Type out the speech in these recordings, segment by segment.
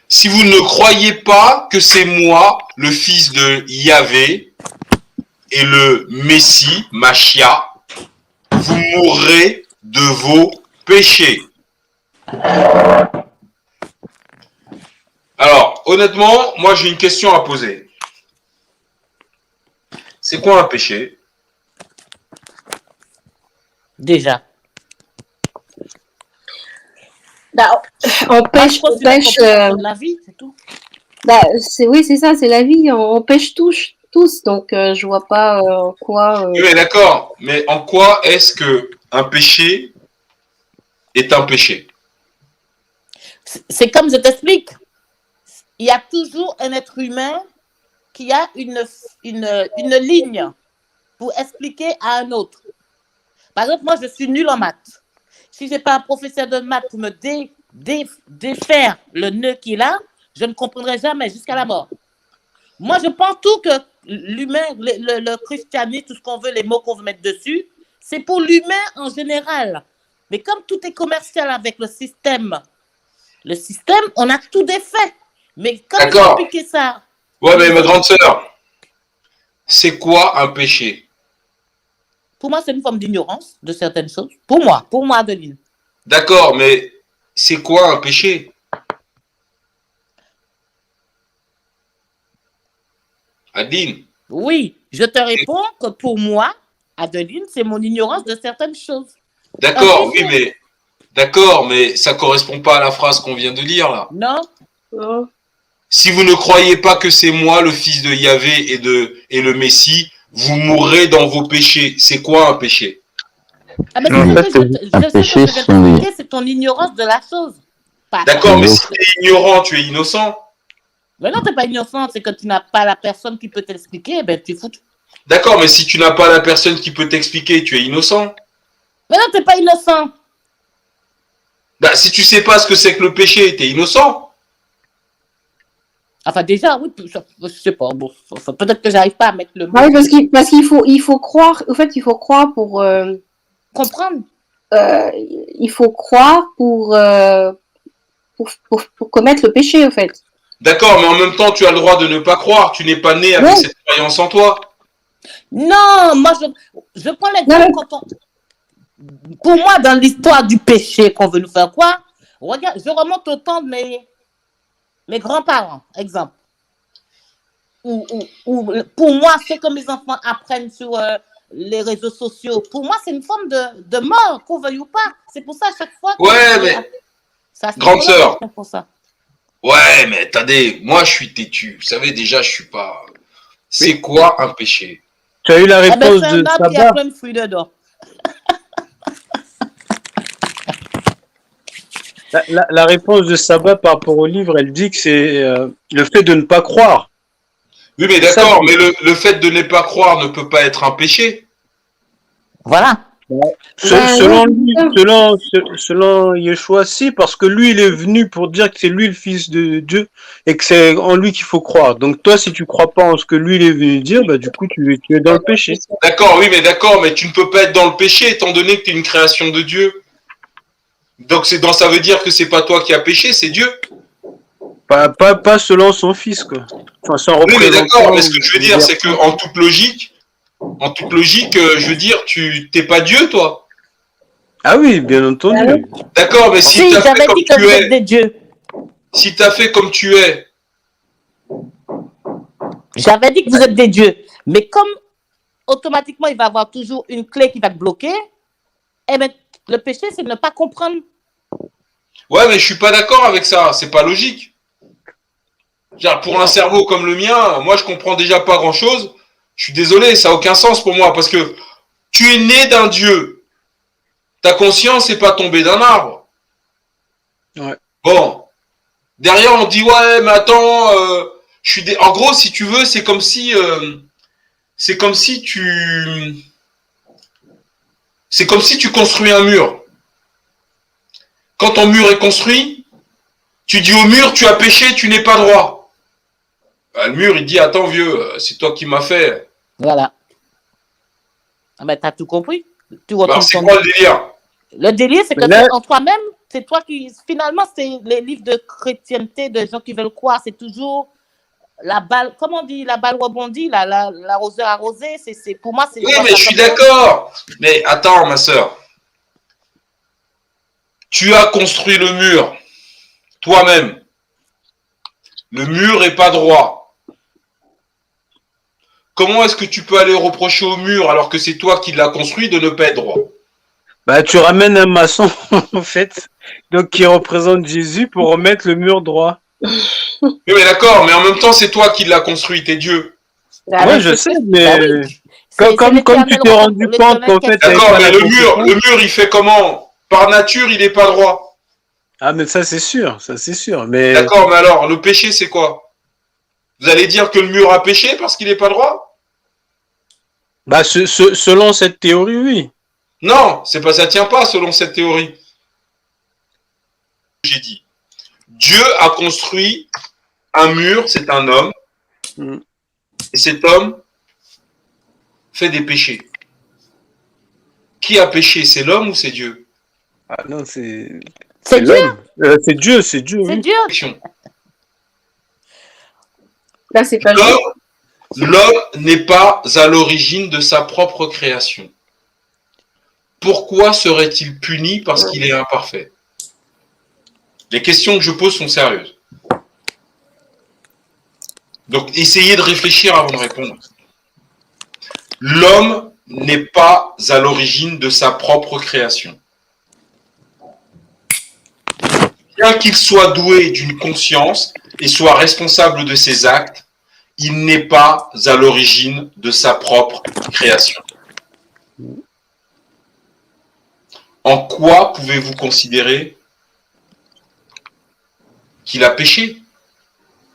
Si vous ne croyez pas que c'est moi, le fils de Yahvé, et le Messie, Machia, vous mourrez de vos péchés. Alors, honnêtement, moi j'ai une question à poser. C'est quoi un péché? Déjà. Bah, on pêche, la vie, c'est tout. Bah, oui, c'est ça, c'est la vie. On pêche tous, donc je vois pas en quoi. Oui, mais d'accord. Mais en quoi est-ce que un péché est un péché? C'est comme je t'explique. Il y a toujours un être humain qui a une ligne pour expliquer à un autre. Par exemple, moi, je suis nulle en maths. Si je n'ai pas un professeur de maths pour me défaire le nœud qu'il a, je ne comprendrai jamais jusqu'à la mort. Moi, je pense tout que l'humain, le christianisme, tout ce qu'on veut, les mots qu'on veut mettre dessus, c'est pour l'humain en général. Mais comme tout est commercial avec le système, on a tout défait. Mais quand tu expliques ça... Ouais, mais ma grande sœur, c'est quoi un péché? Pour moi, c'est une forme d'ignorance de certaines choses. Pour moi, Adeline. D'accord, mais c'est quoi un péché? Adeline? Oui, je te réponds que pour moi, Adeline, c'est mon ignorance de certaines choses. D'accord, oui, mais... D'accord, mais ça ne correspond pas à la phrase qu'on vient de lire, là. Non. Si vous ne croyez pas que c'est moi, le fils de Yahvé et le Messie, vous mourrez dans vos péchés. C'est quoi un péché? Ah ben, c'est ton ignorance de la chose. D'accord, mais si tu es ignorant, tu es innocent. Mais non, tu n'es pas innocent, c'est que tu n'as pas la personne qui peut t'expliquer, ben tu es foutu. D'accord, mais si tu n'as pas la personne qui peut t'expliquer, tu es innocent. Mais non, tu n'es pas innocent. Bah, si tu sais pas ce que c'est que le péché, tu es innocent. Enfin, déjà, oui, je sais pas. Bon, peut-être que j'arrive pas à mettre le mot. Oui, parce qu'il faut croire. En fait, il faut croire pour comprendre. Il faut croire pour commettre le péché, en fait. D'accord, mais en même temps, tu as le droit de ne pas croire. Tu n'es pas né avec cette croyance en toi. Non, moi, je prends l'exemple quand on... Pour moi, dans l'histoire du péché qu'on veut nous faire croire, regarde, je remonte au temps de mes grands-parents, exemple. Ou pour moi, c'est que mes enfants apprennent sur les réseaux sociaux. Pour moi, c'est une forme de mort, qu'on veuille ou pas. C'est pour ça, à chaque fois... Ouais, mais... Grande sœur. Ouais, mais attendez, moi, je suis têtu. Vous savez, déjà, je suis pas... C'est quoi un péché? Tu as eu la réponse de Sabah. Il y a plein de fruits dedans. La réponse de Sabah par rapport au livre, elle dit que c'est le fait de ne pas croire. Oui, mais d'accord, mais le fait de ne pas croire ne peut pas être un péché. Voilà. Selon lui, selon Yeshua, si, parce que lui, il est venu pour dire que c'est lui le fils de Dieu et que c'est en lui qu'il faut croire. Donc toi, si tu crois pas en ce que lui, il est venu dire, bah du coup, tu es dans le péché. D'accord, oui, mais tu ne peux pas être dans le péché étant donné que tu es une création de Dieu. Donc ça veut dire que c'est pas toi qui as péché, c'est Dieu. Pas selon son fils, quoi. Enfin, sans oui, mais d'accord, mais ce que je veux dire, c'est que en toute logique, je veux dire, tu t'es pas Dieu, toi. Ah oui, bien entendu. D'accord, mais si t'as fait comme tu es, des dieux. Si t'as fait comme tu es. J'avais dit que vous êtes des dieux, mais comme automatiquement il va y avoir toujours une clé qui va te bloquer, eh ben le péché c'est de ne pas comprendre. Ouais, mais je suis pas d'accord avec ça, c'est pas logique. Pour un cerveau comme le mien, moi je comprends déjà pas grand chose. Je suis désolé, ça n'a aucun sens pour moi parce que tu es né d'un Dieu. Ta conscience n'est pas tombée d'un arbre. Ouais. Bon. Derrière, on dit ouais, mais attends, en gros, si tu veux, c'est comme si tu construis un mur. Quand ton mur est construit, tu dis au mur, tu as péché, tu n'es pas droit. Bah, le mur, il dit, attends vieux, c'est toi qui m'as fait. Voilà. Ah ben, t'as tout compris. C'est quoi le délire? Le délire, c'est que Mais là- c'est en toi-même, c'est toi qui. Finalement, c'est les livres de chrétienté de gens qui veulent croire, c'est toujours la balle, comment on dit, la balle rebondit, l'arroseur arrosé. Pour moi, c'est. Oui, mais je suis d'accord. Mais attends, ma sœur. Tu as construit le mur, toi-même. Le mur est pas droit. Comment est-ce que tu peux aller reprocher au mur alors que c'est toi qui l'as construit de ne pas être droit? Bah, tu ramènes un maçon, en fait, donc qui représente Jésus pour remettre le mur droit. Oui, mais d'accord, mais en même temps, c'est toi qui l'as construit, t'es Dieu. Ah, Ouais, ouais, je sais, Bah mais oui. comme tu t'es rendu compte qu'en fait, t'avais D'accord, pas mais la le mur, il fait comment? Par nature, il n'est pas droit. Ah, mais ça c'est sûr. Mais D'accord, mais alors, le péché, c'est quoi? Vous allez dire que le mur a péché parce qu'il n'est pas droit? bah, selon cette théorie, oui. Non, c'est pas ça tient pas selon cette théorie. J'ai dit, Dieu a construit un mur, c'est un homme, Mm. et cet homme fait des péchés. Qui a péché? C'est l'homme ou c'est Dieu? Ah non, c'est C'est Dieu, l'homme. C'est Dieu, c'est Dieu, c'est oui. Dieu. là, c'est pas juste. L'homme n'est pas à l'origine de sa propre création. Pourquoi serait-il puni parce qu'il est imparfait? Les questions que je pose sont sérieuses. Donc, essayez de réfléchir avant de répondre. L'homme n'est pas à l'origine de sa propre création. Bien qu'il soit doué d'une conscience et soit responsable de ses actes, il n'est pas à l'origine de sa propre création. En quoi pouvez-vous considérer qu'il a péché?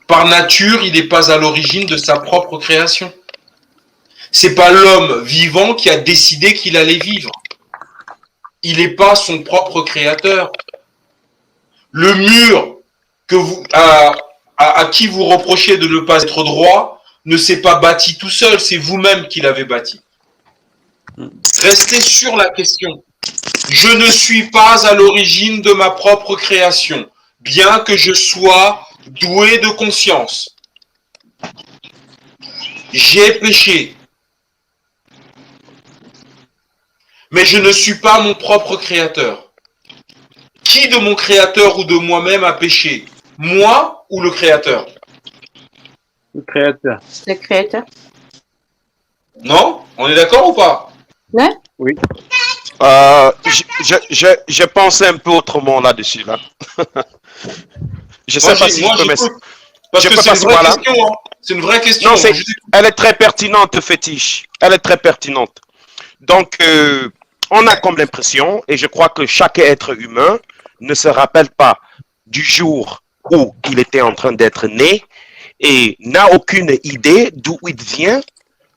Par nature, il n'est pas à l'origine de sa propre création. C'est pas l'homme vivant qui a décidé qu'il allait vivre. Il n'est pas son propre créateur. Le mur que à qui vous reprochez de ne pas être droit ne s'est pas bâti tout seul, c'est vous-même qui l'avez bâti. Restez sur la question. Je ne suis pas à l'origine de ma propre création, bien que je sois doué de conscience. J'ai péché. Mais je ne suis pas mon propre créateur. Qui de mon créateur ou de moi-même a péché? Moi ou le créateur? Le créateur. Le créateur. Non? On est d'accord ou pas? Ouais. Oui. Je pensais un peu autrement là-dessus. Là. Je sais pas si je peux j'écoute. Parce je que peux c'est une passer vraie par là. question. Hein. C'est une vraie question. Non, elle est très pertinente, Fétiche. Elle est très pertinente. Donc, on a comme l'impression, et je crois que chaque être humain ne se rappelle pas du jour où il était en train d'être né et n'a aucune idée d'où il vient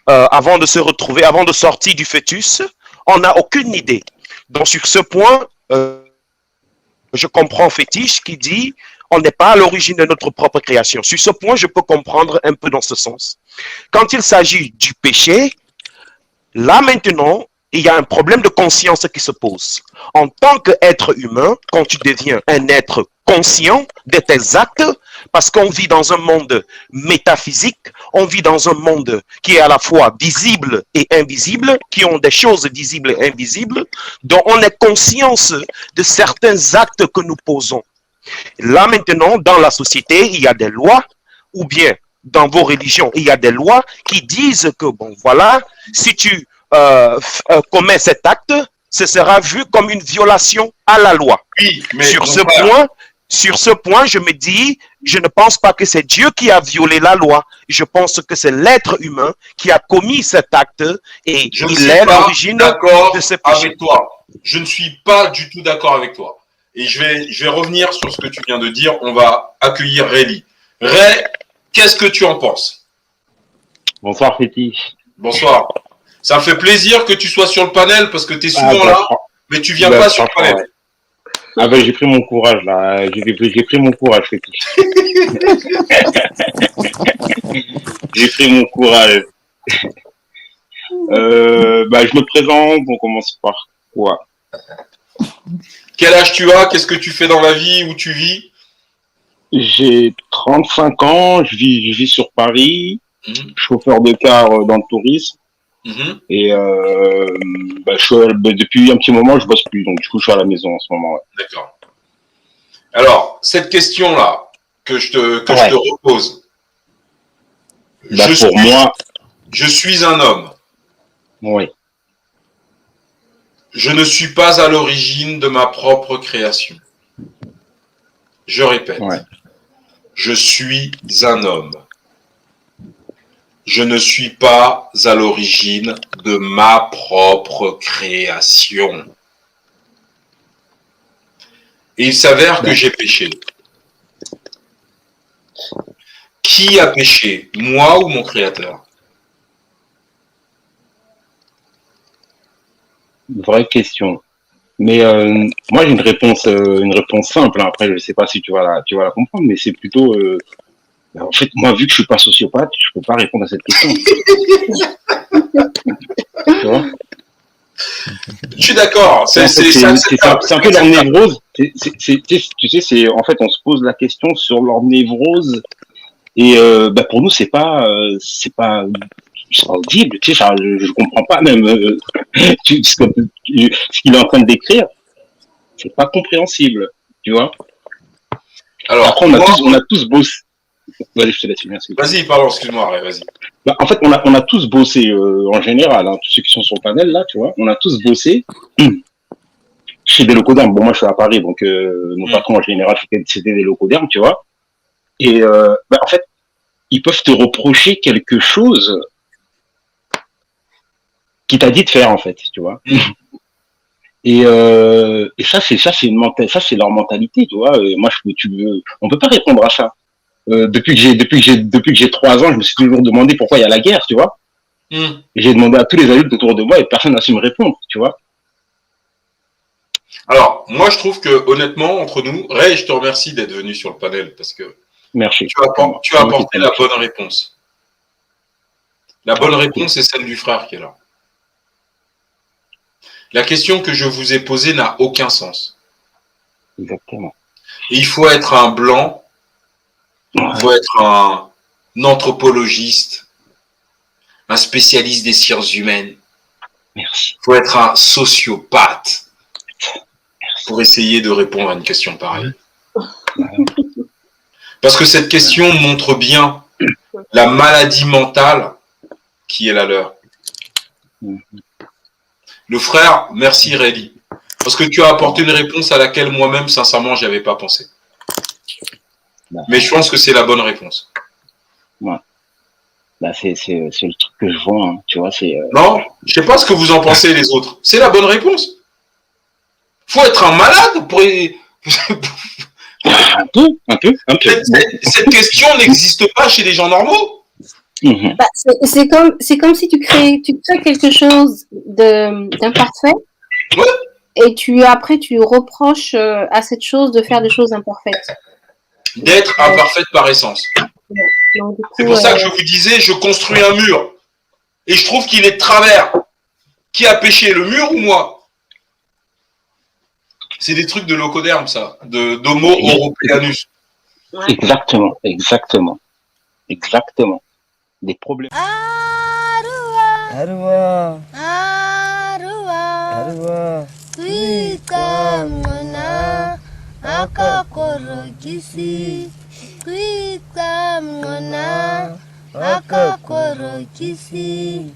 avant de se retrouver, avant de sortir du fœtus. On n'a aucune idée. Donc, sur ce point, je comprends Fétiche qui dit on n'est pas à l'origine de notre propre création. Sur ce point, je peux comprendre un peu dans ce sens. Quand il s'agit du péché, là maintenant, il y a un problème de conscience qui se pose. En tant qu'être humain, quand tu deviens un être conscient de tes actes, parce qu'on vit dans un monde métaphysique, on vit dans un monde qui est à la fois visible et invisible, qui ont des choses visibles et invisibles, dont on est conscience de certains actes que nous posons. Là maintenant, dans la société, il y a des lois, ou bien dans vos religions, il y a des lois qui disent que, bon, voilà, si tu commets cet acte, ce sera vu comme une violation à la loi. Oui, mais Sur ce point, je me dis, je ne pense pas que c'est Dieu qui a violé la loi. Je pense que c'est l'être humain qui a commis cet acte et il est l'origine de ce péché. Avec toi. Je ne suis pas du tout d'accord avec toi. Et je vais revenir sur ce que tu viens de dire. On va accueillir Réli. Ray, qu'est-ce que tu en penses? Bonsoir Fétiche. Bonsoir. Ça me fait plaisir que tu sois sur le panel parce que tu es souvent là, mais tu viens pas sur le panel. Ouais. Ah ben j'ai pris mon courage là, j'ai pris mon courage Fétiche. J'ai pris mon courage. Je me présente, on commence par quoi? Quel âge tu as? Qu'est-ce que tu fais dans la vie? Où tu vis? J'ai 35 ans, je vis sur Paris, Mhm. chauffeur de car dans le tourisme. Mhm. Et depuis un petit moment, je bosse plus, donc du coup, je suis à la maison en ce moment. Ouais. D'accord. Alors, cette question-là que je te repose. Bah, pour moi, Je suis un homme. oui. Je ne suis pas à l'origine de ma propre création. Je répète. Ouais. Je suis un homme. Je ne suis pas à l'origine de ma propre création. Et il s'avère que j'ai péché. Qui a péché, moi ou mon créateur? Vraie question. Mais moi, j'ai une réponse simple. Hein. Après, je sais pas si tu vas la comprendre, mais c'est plutôt. En fait, moi, vu que je suis pas sociopathe, je peux pas répondre à cette question. Tu vois? Je suis d'accord. C'est un peu leur névrose. Tu sais, c'est en fait, on se pose la question sur leur névrose. Et pour nous, c'est pas audible. Tu sais, je comprends pas même ce qu'il est en train de décrire. C'est pas compréhensible, tu vois. Alors, après, on a tous bossé. Vas-y, je te laisse finir. Vas-y, pardon, excuse-moi, vas-y. En fait, on a tous bossé en général, hein, tous ceux qui sont sur le panel là, tu vois, on a tous bossé chez des locodermes. Bon, moi, je suis à Paris, donc nos patrons en général, c'était des locodermes, tu vois. Et en fait, ils peuvent te reprocher quelque chose qui t'a dit de faire, en fait, tu vois. Et ça, c'est leur mentalité, tu vois. Moi, on peut pas répondre à ça. Depuis que j'ai 3 ans, je me suis toujours demandé pourquoi il y a la guerre, tu vois. Et j'ai demandé à tous les adultes autour de moi et personne n'a su me répondre, tu vois. Alors, moi, je trouve que, honnêtement, entre nous, Ray, je te remercie d'être venu sur le panel parce que merci. Tu as apporté la bonne réponse. La bonne réponse est celle du frère qui est là. La question que je vous ai posée n'a aucun sens. Exactement. Et il faut être un blanc, il faut être un anthropologiste, un spécialiste des sciences humaines. Merci. Il faut être un sociopathe pour essayer de répondre à une question pareille. Parce que cette question montre bien la maladie mentale qui est la leur. Le frère, merci Réli. Parce que tu as apporté une réponse à laquelle moi-même, sincèrement, je n'avais pas pensé. Mais je pense que c'est la bonne réponse. Ouais. C'est le truc que je vois, hein, tu vois. Non, je sais pas ce que vous en pensez les autres. C'est la bonne réponse. Faut être un malade pour... un peu. Cette question n'existe pas chez les gens normaux. C'est comme si tu crées quelque chose d'imparfait. Ouais. Et après tu reproches à cette chose de faire des choses imparfaites. D'être imparfaite par essence. C'est pour ça que je vous disais, je construis un mur. Et je trouve qu'il est de travers. Qui a péché, le mur ou moi? C'est des trucs de locoderme, ça. D'homo européanus. Exactement. Des problèmes. Arwa. Kuikamona akakorokisi. Kuikamona akakorokisi.